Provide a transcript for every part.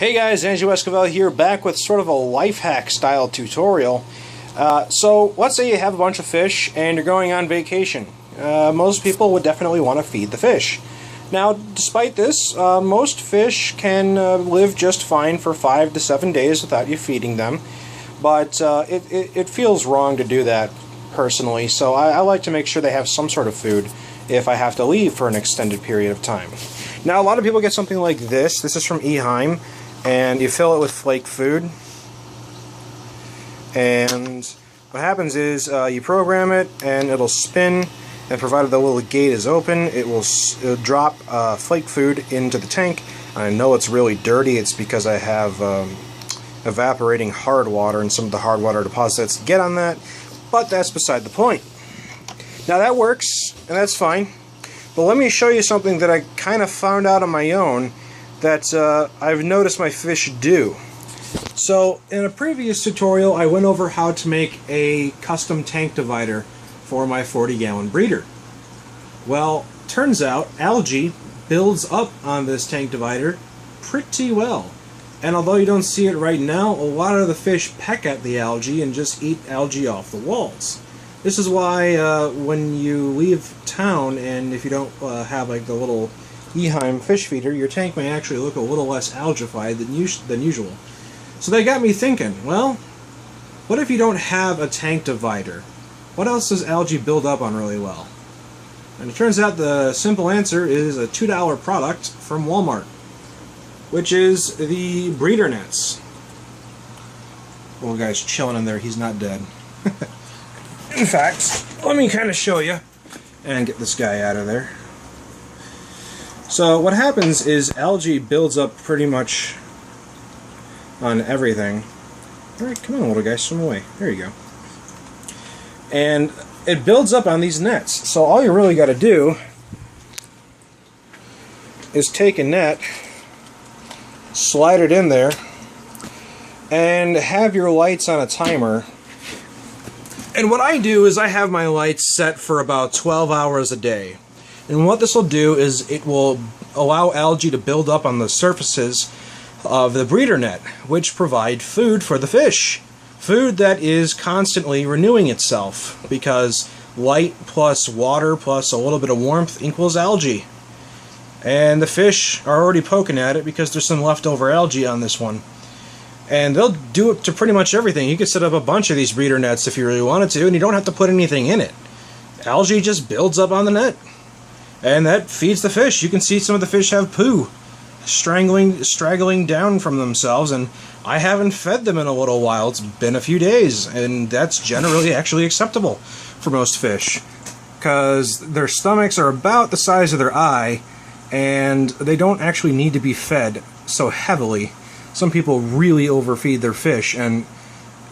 Hey guys, Andrew Esquivel here, back with sort of a life hack style tutorial. So let's say you have a bunch of fish and you're going on vacation. Most people would definitely want to feed the fish. Now, despite this, most fish can live just fine for 5 to 7 days without you feeding them. But it feels wrong to do that, personally, so I like to make sure they have some sort of food if I have to leave for an extended period of time. Now, a lot of people get something like this. This is from Eheim. And you fill it with flake food, and what happens is you program it and it'll spin, and provided the little gate is open, it'll drop flake food into the tank. I know it's really dirty. It's because I have evaporating hard water, and some of the hard water deposits get on that, but that's beside the point. Now that works, and that's fine, but let me show you something that I kind of found out on my own that I've noticed my fish do. So in a previous tutorial I went over how to make a custom tank divider for my 40-gallon breeder. Well, turns out algae builds up on this tank divider pretty well. And although you don't see it right now, a lot of the fish peck at the algae and just eat algae off the walls. This is why when you leave town, and if you don't have like the little Eheim fish feeder, your tank may actually look a little less algified than usual. So they got me thinking, well, what if you don't have a tank divider? What else does algae build up on really well? And it turns out the simple answer is a $2 product from Walmart, which is the breeder nets. Little guy's chilling in there, he's not dead. In fact, let me kind of show you and get this guy out of there. So what happens is algae builds up pretty much on everything. Alright, come on little guy, swim away. There you go. And it builds up on these nets. So all you really got to do is take a net, slide it in there, and have your lights on a timer. And what I do is I have my lights set for about 12 hours a day. And what this will do is it will allow algae to build up on the surfaces of the breeder net, which provide food for the fish. Food that is constantly renewing itself, because light plus water plus a little bit of warmth equals algae. And the fish are already poking at it because there's some leftover algae on this one. And they'll do it to pretty much everything. You could set up a bunch of these breeder nets if you really wanted to, and you don't have to put anything in it. Algae just builds up on the net. And that feeds the fish. You can see some of the fish have poo straggling down from themselves, and I haven't fed them in a little while. It's been a few days, and that's generally actually acceptable for most fish, because their stomachs are about the size of their eye, and they don't actually need to be fed so heavily. Some people really overfeed their fish, and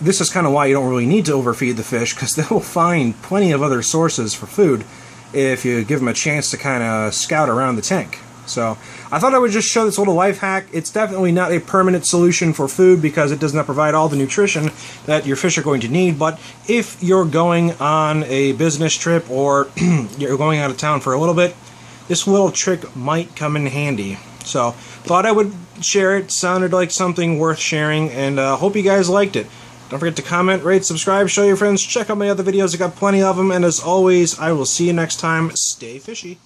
this is kind of why you don't really need to overfeed the fish, because they will find plenty of other sources for food if you give them a chance to kind of scout around the tank. So I thought I would just show this little life hack. It's definitely not a permanent solution for food because it does not provide all the nutrition that your fish are going to need, but if you're going on a business trip or you're going out of town for a little bit, this little trick might come in handy. So thought I would share it. Sounded like something worth sharing, and hope you guys liked it. Don't forget to comment, rate, subscribe, show your friends, check out my other videos. I got plenty of them, and as always, I will see you next time. Stay fishy.